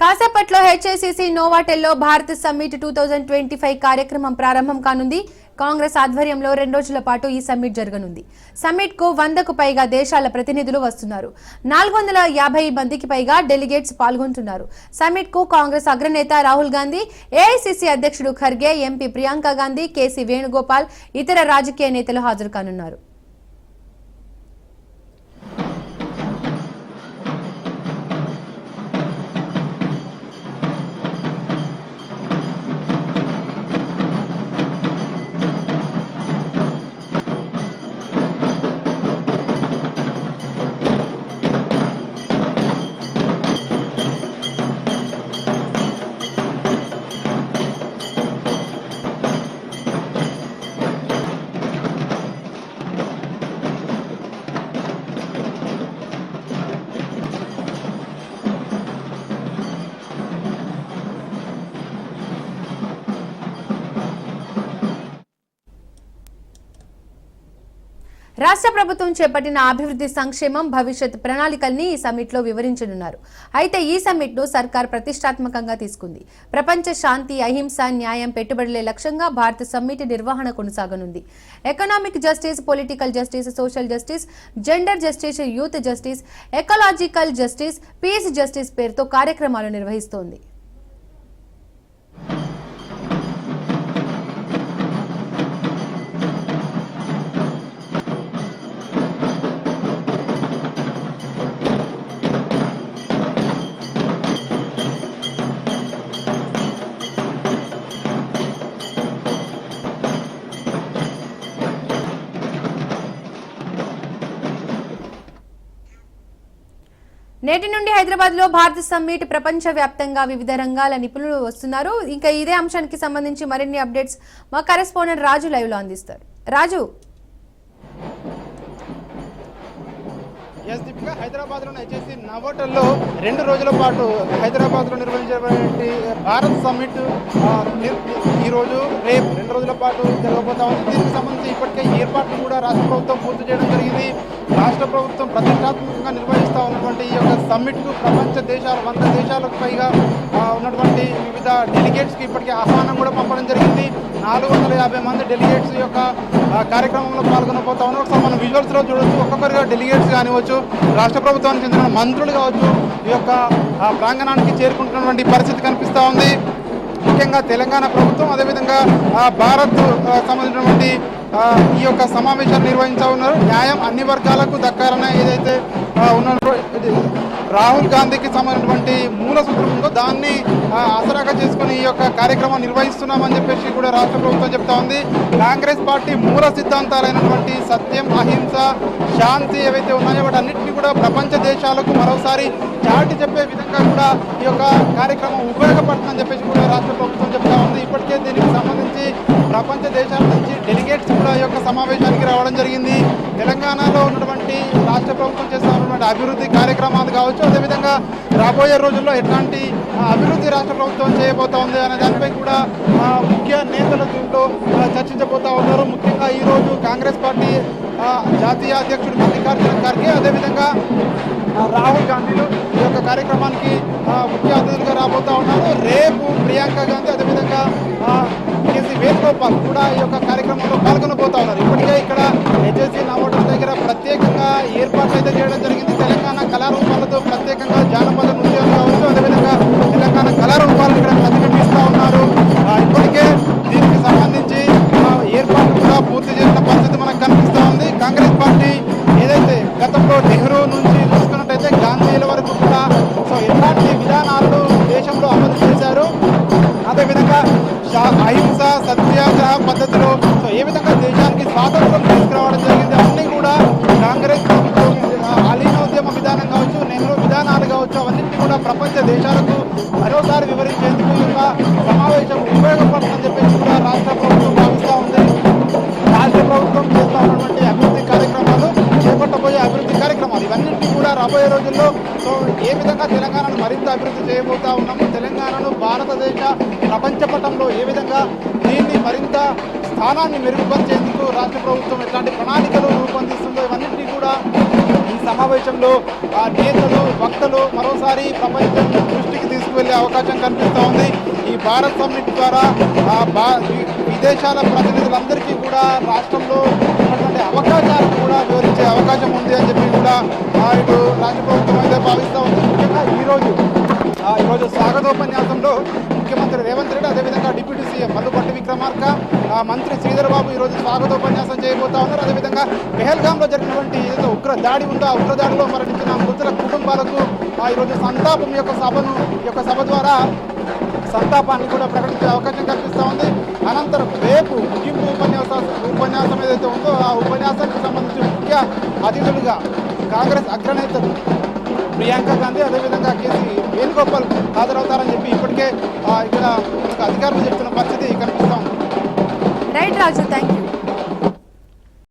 కాసేపట్లో HICC నోవాటెల్లో Bharat summit 2025 కార్యక్రమం ప్రారంభం కానుంది. కాంగ్రెస్ ఆధ్వర్యంలో 2 రోజుల పాటు ఈ సమ్మిట్ జరగనుంది. సమ్మిట్ కు 100కు పైగా దేశాల ప్రతినిధులు వస్తున్నారు. 450 మందికి పైగా డెలిగేట్స్ పాల్గొంటున్నారు. సమ్మిట్ కు కాంగ్రెస్ అగ్రనేత రాహుల్ గాంధీ, ఏఐసిసి అధ్యక్షుడు ఖర్గే, ఎంపీ ప్రియాంక గాంధీ, కేసీ వేణుగోపాల్, ఇతర రాజకీయ నేతలు హాజరు కానున్నారు. రాష్ట్ర ప్రభుత్వం చేపట్టిన అభివృద్ధి సంక్షేమం భవిష్యత్ ప్రణాళికల్ని ఈ సమ్మిట్ లో వివరించనున్నారు. అయితే ఈ సమ్మిట్ ను సర్కార్ ప్రతిష్టాత్మకంగా తీసుకుంది. ప్రపంచ శాంతి, అహింస, న్యాయం, పెట్టుబడులే లక్ష్యంగా భారత సమ్మిట్ నిర్వహణ కొనసాగనుంది. Economic justice, political justice, social justice, gender justice, youth justice, ecological justice, peace justice పేరుతో కార్యక్రమాలు నిర్వహిస్తోంది. నేటి నుండి హైదరాబాద్ లో భారత సమ్మిట్ ప్రపంచ వ్యాప్తంగా వివిధ రంగాల నిపుణులు వస్తున్నారు. ఇంకా ఇదే అంశానికి సంబంధించి మరిన్ని అప్డేట్స్ మా కరెస్పాండెంట్ రాజు లైవ్ లో అందిస్తారు. రాజు, హైదరాబాద్లోని హెచ్ఐసి నోవాటెల్లో 2 రోజుల పాటు హైదరాబాద్లో నిర్వహించేటువంటి భారత్ సమ్మిట్ ఈ రోజు రేపు 2 రోజుల పాటు జరగబోతా ఉంది. దీనికి సంబంధించి ఇప్పటికే ఏర్పాట్లు కూడా రాష్ట్ర ప్రభుత్వం పూర్తి చేయడం జరిగింది. రాష్ట్ర ప్రభుత్వం ప్రతిష్టాత్మకంగా నిర్వహిస్తూ ఉన్నటువంటి ఈ యొక్క సమ్మిట్కు ప్రపంచ దేశాలు 100 దేశాలకు పైగా ఉన్నటువంటి వివిధ డెలిగేట్స్కి ఇప్పటికే ఆహ్వానం కూడా పంపడం జరిగింది. 450 మంది డెలిగేట్స్ యొక్క కార్యక్రమంలో పాల్గొనబోతా ఉన్నారు. ఒకసారి మనం విజువల్స్లో చూడొచ్చు. ఒక్కొక్కరిగా డెలిగేట్స్ కానివచ్చు, రాష్ట్ర ప్రభుత్వానికి చెందిన మంత్రులు కావచ్చు, ఈ యొక్క ప్రాంగణానికి చేరుకుంటున్నటువంటి పరిస్థితి కనిపిస్తూ ఉంది. ముఖ్యంగా తెలంగాణ ప్రభుత్వం, అదేవిధంగా భారత్ సంబంధించినటువంటి ఈ యొక్క సమావేశాన్ని నిర్వహించా ఉన్నారు. న్యాయం అన్ని వర్గాలకు దక్కాలన్న ఏదైతే ఉన్నారో రాహుల్ గాంధీకి సంబంధించినటువంటి మూల సూత్రం ఉందో దాన్ని ఆసరాగా చేసుకుని ఈ యొక్క కార్యక్రమం నిర్వహిస్తున్నామని చెప్పేసి కూడా రాష్ట్ర ప్రభుత్వం చెప్తా ఉంది. కాంగ్రెస్ పార్టీ మూల సిద్ధాంతాలైనటువంటి సత్యం, అహింస, శాంతి ఏవైతే ఉన్నాయో వాటన్నిటిని కూడా ప్రపంచ దేశాలకు మరోసారి చాటి చెప్పే విధంగా కూడా ఈ యొక్క కార్యక్రమం ఉపయోగపడుతుందని చెప్పేసి కూడా రాష్ట్ర ప్రభుత్వం చెప్తా ఉంది. ఇప్పటికే దీనికి సంబంధించి ప్రపంచ దేశాల నుంచి డెలిగేట్స్ కూడా ఈ యొక్క సమావేశానికి రావడం జరిగింది. తెలంగాణలో ఉన్నటువంటి రాష్ట్ర ప్రభుత్వం చేస్తూ ఉన్నటువంటి అభివృద్ధి కార్యక్రమాలు కావచ్చు, అదేవిధంగా రాబోయే రోజుల్లో ఎట్లాంటి అభివృద్ధి రాష్ట్ర ప్రభుత్వం చేయబోతా ఉంది అనే దానిపై కూడా ముఖ్య నేతలు దీంట్లో చర్చించబోతా ఉన్నారు. ముఖ్యంగా ఈరోజు కాంగ్రెస్ పార్టీ జాతీయ అధ్యక్షుడు మల్లికార్జున ఖర్గే, అదేవిధంగా రాహుల్ గాంధీలు ఈ యొక్క కార్యక్రమానికి ముఖ్య అతిథులుగా రాబోతా ఉన్నారు. రేపు ప్రియాంక గాంధీ, అదేవిధంగా కేసీ వేణుగోపాల్ కూడా ఈ యొక్క కార్యక్రమంలో పాల్గొనబోతా ఉన్నారు. ఇప్పటికే ఇక్కడ హెచ్ఐసి నోవాటెల్ దగ్గర ప్రత్యేకంగా ఏర్పాట్లు అయితే చేయడం జరిగింది. తెలంగాణ కళారూపాలతో ప్రత్యేకంగా జానపద నృత్యాలు కావచ్చు, అదేవిధంగా తెలంగాణ కళారూపాలను ఇక్కడ ప్రతిబింబిస్తూ ఉన్నారు. ఇప్పటికే దీనికి సంబంధించి ఏర్పాట్లు కూడా పూర్తి చేసిన పరిస్థితి మనకు కనిపిస్తూ ఉంది. కాంగ్రెస్ పార్టీ ఏదైతే గతంలో నెహ్రూ నుంచి చూసుకున్నట్టయితే గాంధీల వరకు కూడా ఎలాంటి విధానాలను దేశంలో అమలు చేశారు, అదేవిధంగా అహింస, సత్యాగ్రహ పద్ధతిలో ఏ విధంగా దేశానికి స్వాతంత్రం తీసుకురావడం జరిగింది అన్నీ కూడా కాంగ్రెస్ ప్రభుత్వం అలీనోద్యమ విధానం కావచ్చు, నెహ్రూ విధానాలు కావచ్చు, అవన్నింటినీ కూడా ప్రపంచ దేశాలకు మరోసారి వివరించేందుకు ఈ యొక్క సమావేశం ఉపయోగపడుతుందని చెప్పేసి కూడా రాష్ట్ర ప్రభుత్వం భావిస్తూ ఉంది. రాష్ట్ర ప్రభుత్వం చేస్తూ ఉన్నటువంటి అభివృద్ధి కార్యక్రమాలు, చేపట్టబోయే అభివృద్ధి కార్యక్రమాలు ఇవన్నింటినీ కూడా రాబోయే రోజుల్లో ఏ విధంగా తెలంగాణను మరింత అభివృద్ధి చేయబోతా ఉన్నాము, తెలంగాణను భారతదేశ ప్రపంచ పటంలో ఏ విధంగా దీన్ని మరింత స్థానాన్ని మెరుగుపరిచేందుకు రాష్ట్ర ప్రభుత్వం ఎట్లాంటి ప్రణాళికలు రూపొందిస్తుందో ఇవన్నింటినీ కూడా ఈ సమావేశంలో నేతలు, వక్తలు మరోసారి ప్రపంచం దృష్టికి తీసుకు వెళ్ళే అవకాశం కనిపిస్తూ ఉంది. ఈ భారత్ సమ్మిట్ ద్వారా విదేశాల ప్రతినిధులందరికీ కూడా రాష్ట్రంలో ఉన్నటువంటి అవకాశాలు కూడా వివరించే అవకాశం ఉంది అని చెప్పి కూడా ఇటు రాష్ట్ర ప్రభుత్వం అయితే భావిస్తూ ఉంది. ముఖ్యంగా ఈరోజు స్వాగతోపన్యాసంలో ముఖ్యమంత్రి రేవంత్ రెడ్డి, అదేవిధంగా డిప్యూటీ సీఎం మల్లుపట్టి విక్రమార్క, మంత్రి శ్రీధర్ బాబు ఈరోజు స్వాగతోపన్యాసం చేయబోతా ఉన్నారు. అదేవిధంగా పెహల్గాంలో జరిగినటువంటి ఏదైతే ఉగ్ర దాడి ఉందో ఆ ఉగ్ర దాడిలో మరణించిన మృతుల కుటుంబాలకు ఈరోజు సంతాపం యొక్క సభ ద్వారా సంతాపాన్ని కూడా ప్రకటించే అవకాశం కల్పిస్తూ ఉంది. అనంతరం రేపు ముగింపు ఉపన్యాసం ఏదైతే ఉందో ఆ ఉపన్యాసానికి సంబంధించి ముఖ్య అతిథులుగా కాంగ్రెస్ అగ్రనేతలు ప్రియాంక గాంధీ, అదేవిధంగా కేసీ వేణుగోపాల్ హాజరవుతారని చెప్పి ఇప్పటికే ఇక్కడ అధికారులు చెప్తున్న పరిస్థితి కనిపిస్తూ ఉంది. Right Raju, thank you.